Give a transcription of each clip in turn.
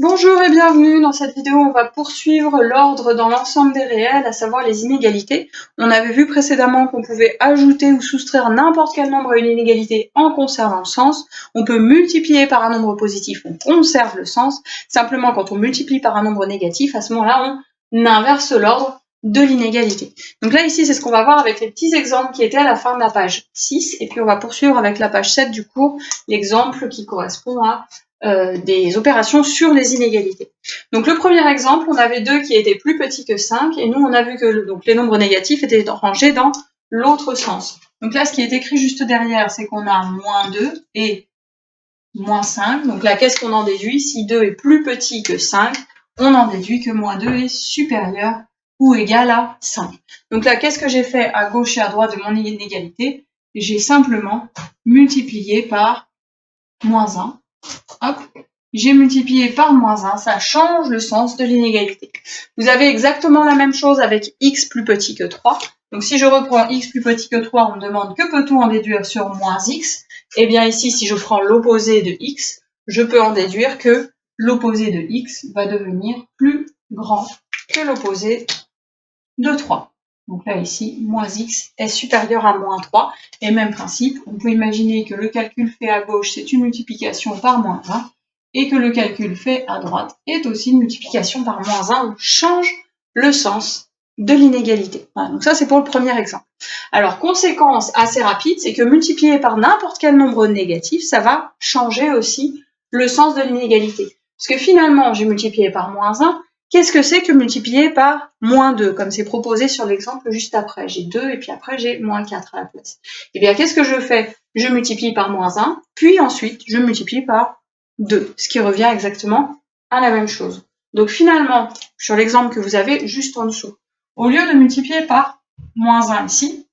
Bonjour et bienvenue. Dans cette vidéo, on va poursuivre l'ordre dans l'ensemble des réels, à savoir les inégalités. On avait vu précédemment qu'on pouvait ajouter ou soustraire n'importe quel nombre à une inégalité en conservant le sens. On peut multiplier par un nombre positif, on conserve le sens. Simplement, quand on multiplie par un nombre négatif, à ce moment-là, on inverse l'ordre de l'inégalité. Donc là, ici, c'est ce qu'on va voir avec les petits exemples qui étaient à la fin de la page 6. Et puis, on va poursuivre avec la page 7 du cours, l'exemple qui correspond à des opérations sur les inégalités. Donc le premier exemple, on avait 2 qui étaient plus petits que 5, et nous on a vu que donc, les nombres négatifs étaient rangés dans l'autre sens. Donc là, ce qui est écrit juste derrière, c'est qu'on a moins 2 et moins 5. Donc là, qu'est-ce qu'on en déduit? Si 2 est plus petit que 5, on en déduit que moins 2 est supérieur ou égal à 5. Donc là, qu'est-ce que j'ai fait à gauche et à droite de mon inégalité? J'ai simplement multiplié par moins 1. Hop, j'ai multiplié par moins 1, ça change le sens de l'inégalité. Vous avez exactement la même chose avec x plus petit que 3. Donc si je reprends x plus petit que 3, on me demande que peut-on en déduire sur moins x. Et bien ici, si je prends l'opposé de x, je peux en déduire que l'opposé de x va devenir plus grand que l'opposé de 3. Donc là, ici, moins x est supérieur à moins 3. Et même principe, on peut imaginer que le calcul fait à gauche, c'est une multiplication par moins 1, et que le calcul fait à droite est aussi une multiplication par moins 1. On change le sens de l'inégalité. Voilà, donc ça, c'est pour le premier exemple. Alors, conséquence assez rapide, c'est que multiplier par n'importe quel nombre négatif, ça va changer aussi le sens de l'inégalité. Parce que finalement, j'ai multiplié par moins 1, qu'est-ce que c'est que multiplier par moins 2, comme c'est proposé sur l'exemple juste après? J'ai 2 et puis après j'ai moins 4 à la place. Eh bien, qu'est-ce que je fais? Je multiplie par moins 1, puis ensuite je multiplie par 2, ce qui revient exactement à la même chose. Donc finalement, sur l'exemple que vous avez juste en dessous, au lieu de multiplier par moins 1 ici,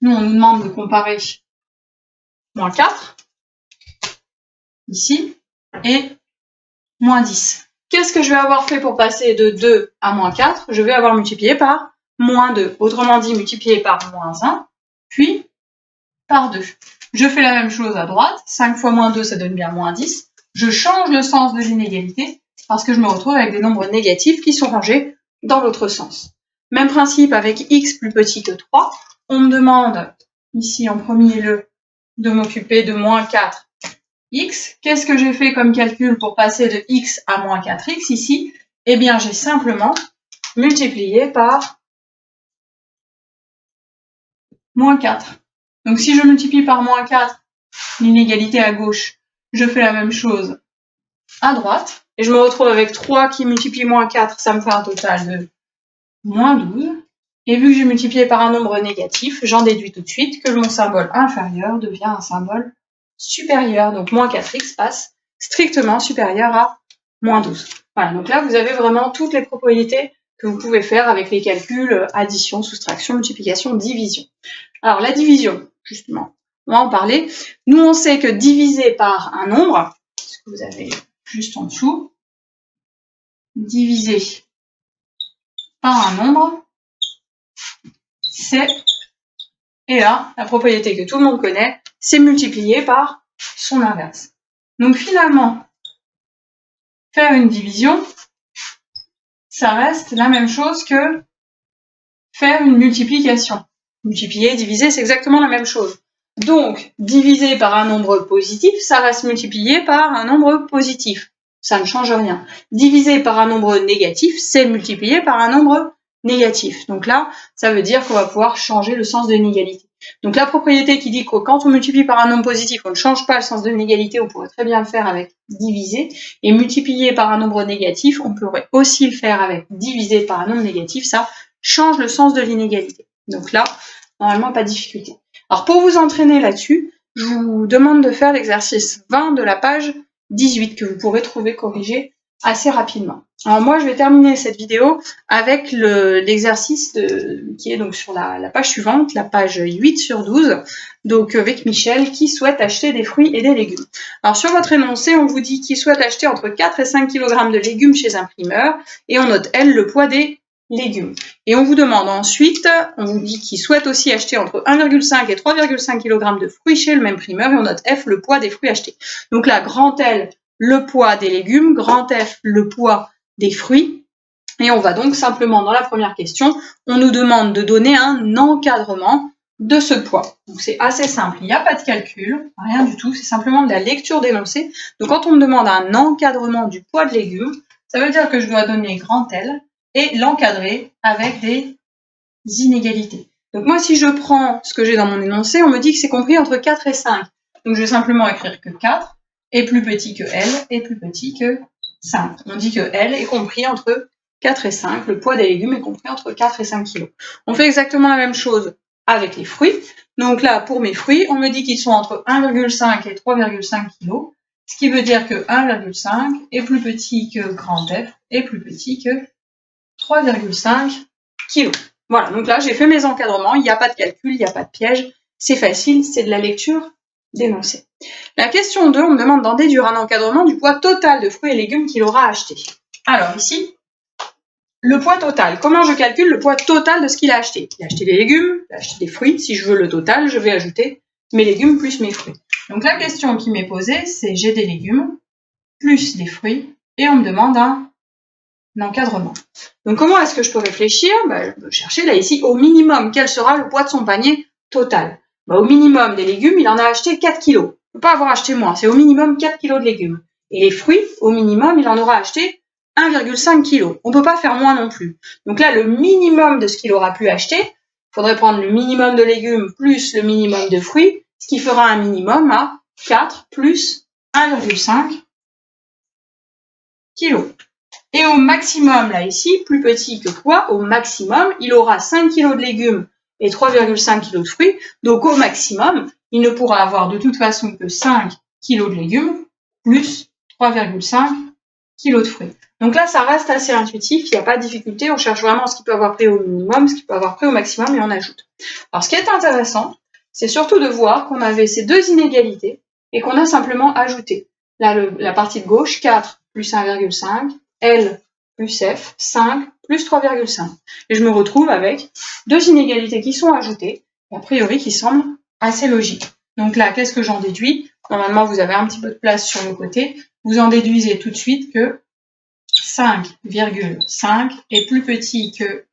nous on nous demande de comparer moins 4 ici et moins 10. Qu'est-ce que je vais avoir fait pour passer de 2 à moins 4? Je vais avoir multiplié par moins 2. Autrement dit, multiplié par moins 1, puis par 2. Je fais la même chose à droite. 5 fois moins 2, ça donne bien moins 10. Je change le sens de l'inégalité parce que je me retrouve avec des nombres négatifs qui sont rangés dans l'autre sens. Même principe avec x plus petit que 3. On me demande ici en premier lieu de m'occuper de moins 4 x. Qu'est-ce que j'ai fait comme calcul pour passer de x à moins 4x ici? Eh bien, j'ai simplement multiplié par moins 4. Donc, si je multiplie par moins 4, l'inégalité à gauche, je fais la même chose à droite. Et je me retrouve avec 3 qui multiplie moins 4, ça me fait un total de moins 12. Et vu que j'ai multiplié par un nombre négatif, j'en déduis tout de suite que mon symbole inférieur devient un symbole supérieur. Donc, moins 4x passe strictement supérieur à moins 12. Voilà, donc là, vous avez vraiment toutes les propriétés que vous pouvez faire avec les calculs addition, soustraction, multiplication, division. Alors, la division, justement, on va en parler. Nous, on sait que diviser par un nombre, ce que vous avez juste en dessous, diviser par un nombre, c'est, et là, la propriété que tout le monde connaît, c'est multiplier par son inverse. Donc finalement, faire une division, ça reste la même chose que faire une multiplication. Multiplier, diviser, c'est exactement la même chose. Donc, diviser par un nombre positif, ça reste multiplier par un nombre positif. Ça ne change rien. Diviser par un nombre négatif, c'est multiplier par un nombre négatif. Donc là, ça veut dire qu'on va pouvoir changer le sens de l'inégalité. Donc la propriété qui dit que quand on multiplie par un nombre positif, on ne change pas le sens de l'inégalité, on pourrait très bien le faire avec diviser. Et multiplier par un nombre négatif, on pourrait aussi le faire avec diviser par un nombre négatif. Ça change le sens de l'inégalité. Donc là, normalement, pas de difficulté. Alors pour vous entraîner là-dessus, je vous demande de faire l'exercice 20 de la page 18 que vous pourrez trouver corrigé assez rapidement. Alors moi, je vais terminer cette vidéo avec l'exercice qui est donc sur la page suivante, la page 8 sur 12, donc avec Michel qui souhaite acheter des fruits et des légumes. Alors sur votre énoncé, on vous dit qu'il souhaite acheter entre 4 et 5 kg de légumes chez un primeur et on note L le poids des légumes. Et on vous demande ensuite, on vous dit qu'il souhaite aussi acheter entre 1,5 et 3,5 kg de fruits chez le même primeur et on note F le poids des fruits achetés. Donc là, grand L, le poids des légumes, grand F, le poids des fruits. Et on va donc simplement, dans la première question, on nous demande de donner un encadrement de ce poids. Donc c'est assez simple, il n'y a pas de calcul, rien du tout, c'est simplement de la lecture d'énoncé. Donc quand on me demande un encadrement du poids de légumes, ça veut dire que je dois donner grand L et l'encadrer avec des inégalités. Donc moi, si je prends ce que j'ai dans mon énoncé, on me dit que c'est compris entre 4 et 5. Donc je vais simplement écrire que 4 est plus petit que L est plus petit que 5. On dit que L est compris entre 4 et 5, le poids des légumes est compris entre 4 et 5 kg. On fait exactement la même chose avec les fruits. Donc là, pour mes fruits, on me dit qu'ils sont entre 1,5 et 3,5 kg, ce qui veut dire que 1,5 est plus petit que grand F est plus petit que 3,5 kg. Voilà, donc là, j'ai fait mes encadrements, il n'y a pas de calcul, il n'y a pas de piège, c'est facile, c'est de la lecture d'énoncé. La question 2, on me demande d'en déduire un encadrement du poids total de fruits et légumes qu'il aura acheté. Alors ici, le poids total. Comment je calcule le poids total de ce qu'il a acheté? Il a acheté des légumes, il a acheté des fruits. Si je veux le total, je vais ajouter mes légumes plus mes fruits. Donc la question qui m'est posée, c'est j'ai des légumes plus des fruits et on me demande un encadrement. Donc comment est-ce que je peux réfléchir? Je peux chercher là ici au minimum quel sera le poids de son panier total. Au minimum des légumes, il en a acheté 4 kg. Il ne peut pas avoir acheté moins, c'est au minimum 4 kg de légumes. Et les fruits, au minimum, il en aura acheté 1,5 kg. On ne peut pas faire moins non plus. Donc là, le minimum de ce qu'il aura pu acheter, il faudrait prendre le minimum de légumes plus le minimum de fruits, ce qui fera un minimum à 4 plus 1,5 kg. Et au maximum, là ici, plus petit que quoi? Au maximum, il aura 5 kg de légumes et 3,5 kg de fruits. Donc au maximum, il ne pourra avoir de toute façon que 5 kg de légumes plus 3,5 kg de fruits. Donc là, ça reste assez intuitif, il n'y a pas de difficulté, on cherche vraiment ce qu'il peut avoir pris au minimum, ce qu'il peut avoir pris au maximum et on ajoute. Alors ce qui est intéressant, c'est surtout de voir qu'on avait ces deux inégalités et qu'on a simplement ajouté. Là, la partie de gauche, 4 plus 1,5, L plus F, 5 plus 3,5. Et je me retrouve avec deux inégalités qui sont ajoutées, a priori qui semblent assez logiques. Donc là, qu'est-ce que j'en déduis? Normalement, vous avez un petit peu de place sur le côté. Vous en déduisez tout de suite que 5,5 est plus petit que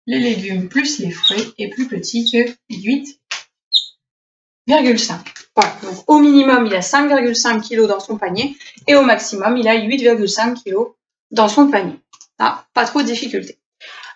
les légumes plus les fruits est plus petit que 8,5. Voilà, donc au minimum, il a 5,5 kg dans son panier et au maximum, il a 8,5 kg dans son panier. Ah, pas trop de difficultés.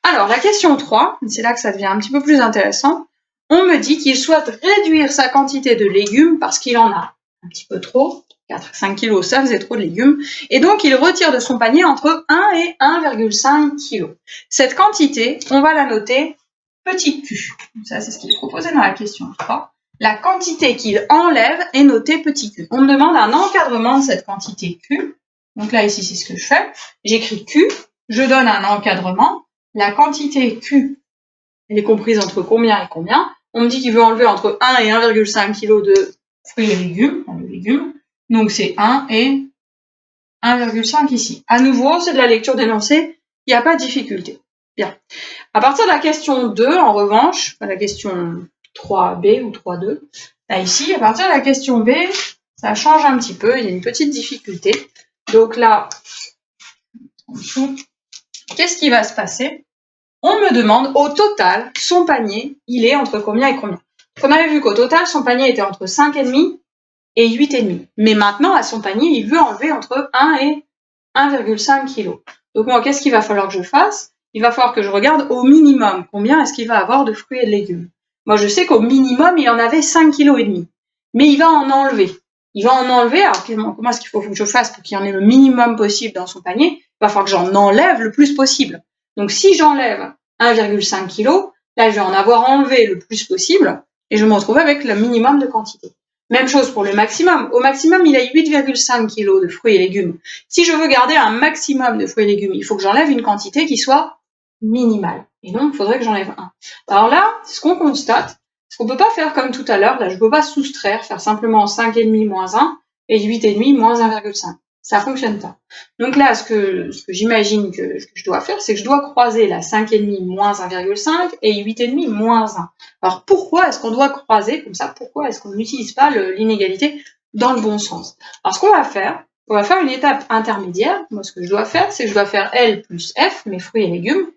Alors, la question 3, c'est là que ça devient un petit peu plus intéressant. On me dit qu'il souhaite réduire sa quantité de légumes parce qu'il en a un petit peu trop. 4-5 kg, ça faisait trop de légumes. Et donc, il retire de son panier entre 1 et 1,5 kg. Cette quantité, on va la noter petit q. Ça, c'est ce qui est proposé dans la question 3. La quantité qu'il enlève est notée petit q. On me demande un encadrement de cette quantité q. Donc là, ici, c'est ce que je fais. J'écris q, je donne un encadrement. La quantité q, elle est comprise entre combien et combien? On me dit qu'il veut enlever entre 1 et 1,5 kg de fruits et légumes, donc c'est 1 et 1,5 ici. À nouveau, c'est de la lecture d'énoncé, il n'y a pas de difficulté. Bien. À partir de la question 2, en revanche, la question 3b ou 3.2, là ici, à partir de la question B, ça change un petit peu, il y a une petite difficulté. Donc là, en dessous, qu'est-ce qui va se passer? On me demande au total, son panier, il est entre combien et combien? On avait vu qu'au total, son panier était entre 5,5 et 8,5. Mais maintenant, à son panier, il veut enlever entre 1 et 1,5 kg. Donc moi, qu'est-ce qu'il va falloir que je fasse? Il va falloir que je regarde au minimum combien est-ce qu'il va avoir de fruits et de légumes. Moi, je sais qu'au minimum, il en avait 5,5 kg. Mais il va en enlever. Il va en enlever, alors comment est-ce qu'il faut que je fasse pour qu'il y en ait le minimum possible dans son panier? Il va falloir que j'en enlève le plus possible. Donc si j'enlève 1,5 kg, là, je vais en avoir enlevé le plus possible et je me retrouve avec le minimum de quantité. Même chose pour le maximum. Au maximum, il a 8,5 kg de fruits et légumes. Si je veux garder un maximum de fruits et légumes, il faut que j'enlève une quantité qui soit minimale. Et donc, il faudrait que j'enlève 1. Alors là, ce qu'on constate, c'est qu'on ne peut pas faire comme tout à l'heure. Là, je ne peux pas soustraire, faire simplement 5,5 moins 1 et 8,5 moins 1,5. Ça ne fonctionne pas. Donc là, ce que j'imagine que je dois faire, c'est que je dois croiser la 5,5 moins 1,5 et 8,5 moins 1. Alors pourquoi est-ce qu'on doit croiser comme ça? Pourquoi est-ce qu'on n'utilise pas l'inégalité dans le bon sens? Alors ce qu'on va faire, On va faire une étape intermédiaire. Moi, ce que je dois faire, c'est que je dois faire L plus F, mes fruits et légumes,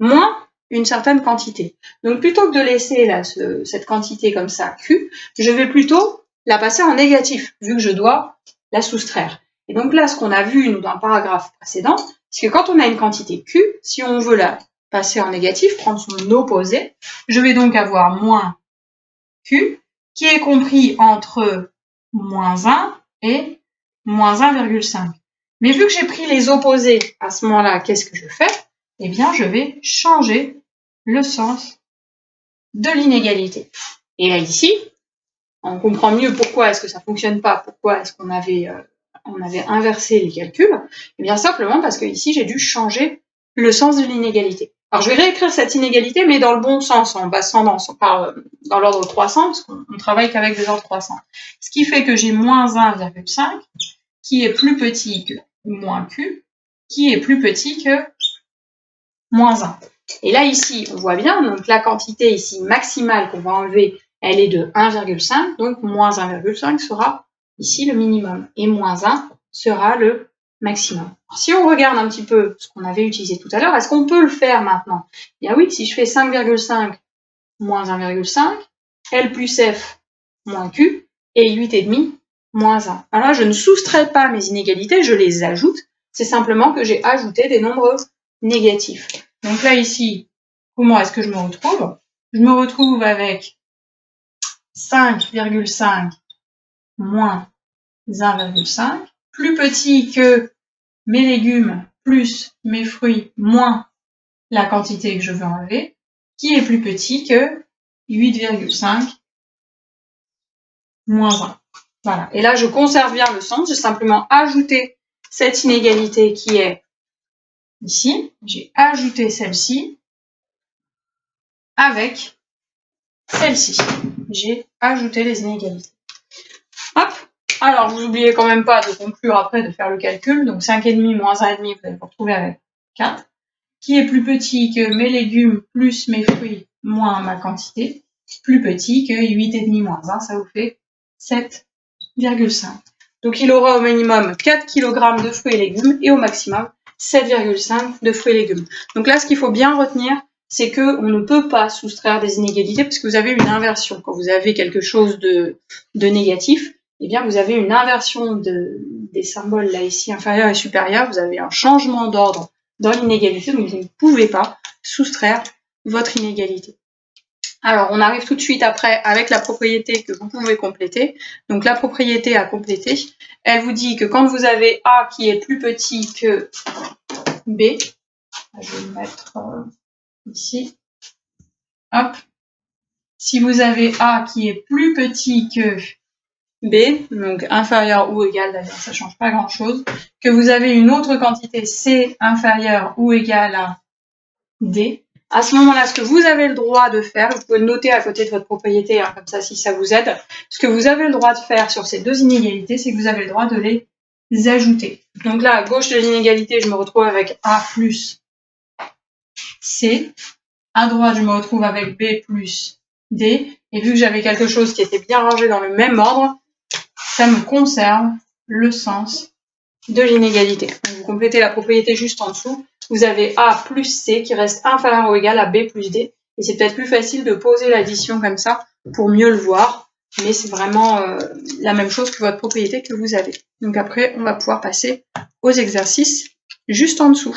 moins une certaine quantité. Donc, plutôt que de laisser là, cette quantité comme ça, Q, je vais plutôt la passer en négatif, vu que je dois la soustraire. Et donc là, ce qu'on a vu nous, dans le paragraphe précédent, c'est que quand on a une quantité Q, si on veut la passer en négatif, prendre son opposé, je vais donc avoir moins Q, qui est compris entre moins 1 et moins 1,5. Mais vu que j'ai pris les opposés, à ce moment-là, qu'est-ce que je fais? Eh bien, je vais changer le sens de l'inégalité. Et là, ici, on comprend mieux pourquoi est-ce que ça ne fonctionne pas, pourquoi est-ce qu'on avait inversé les calculs. Eh bien, simplement parce que ici, j'ai dû changer le sens de l'inégalité. Alors, je vais réécrire cette inégalité, mais dans le bon sens, en passant dans l'ordre croissant, parce qu'on travaille qu'avec des ordres croissants. Ce qui fait que j'ai moins 1,5, qui est plus petit que moins Q, qui est plus petit que moins 1. Et là, ici, on voit bien, donc la quantité ici maximale qu'on va enlever, elle est de 1,5, donc moins 1,5 sera ici le minimum, et moins 1 sera le maximum. Alors, si on regarde un petit peu ce qu'on avait utilisé tout à l'heure, est-ce qu'on peut le faire maintenant? Bien oui, si je fais 5,5 moins 1,5, L plus F moins Q, et 8,5 moins 1. Alors là, je ne soustrais pas mes inégalités, je les ajoute, c'est simplement que j'ai ajouté des nombres négatifs. Donc là, ici, comment est-ce que je me retrouve? Je me retrouve avec 5,5 moins 1,5, plus petit que mes légumes plus mes fruits moins la quantité que je veux enlever, qui est plus petit que 8,5 moins 1. Voilà. Et là, je conserve bien le sens, j'ai simplement ajouté cette inégalité qui est ici, j'ai ajouté celle-ci avec celle-ci. J'ai ajouté les inégalités. Hop. Alors, vous n'oubliez quand même pas de conclure après, de faire le calcul. Donc, 5,5 moins 1,5, vous allez vous retrouver avec 4, qui est plus petit que mes légumes plus mes fruits moins ma quantité, plus petit que 8,5 moins 1, ça vous fait 7,5. Donc, il aura au minimum 4 kg de fruits et légumes et au maximum 7,5 de fruits et légumes. Donc là, ce qu'il faut bien retenir, c'est qu'on ne peut pas soustraire des inégalités parce que vous avez une inversion. Quand vous avez quelque chose de négatif, eh bien, vous avez une inversion des symboles là ici, inférieur et supérieur. Vous avez un changement d'ordre dans l'inégalité, donc vous ne pouvez pas soustraire votre inégalité. Alors, on arrive tout de suite après avec la propriété que vous pouvez compléter. Donc, la propriété à compléter, elle vous dit que quand vous avez A qui est plus petit que B, je vais le mettre ici, hop, si vous avez A qui est plus petit que B, donc inférieur ou égal, d'ailleurs ça ne change pas grand-chose, que vous avez une autre quantité C inférieure ou égale à D, à ce moment-là, ce que vous avez le droit de faire, vous pouvez le noter à côté de votre propriété, hein, comme ça si ça vous aide, ce que vous avez le droit de faire sur ces deux inégalités, c'est que vous avez le droit de les ajouter. Donc là, à gauche de l'inégalité, je me retrouve avec A plus C, à droite, je me retrouve avec B plus D, et vu que j'avais quelque chose qui était bien rangé dans le même ordre, ça me conserve le sens de l'inégalité. Vous complétez la propriété juste en dessous, vous avez A plus C qui reste inférieur ou égal à B plus D. Et c'est peut-être plus facile de poser l'addition comme ça pour mieux le voir, mais c'est vraiment la même chose que votre propriété que vous avez. Donc après, on va pouvoir passer aux exercices juste en dessous.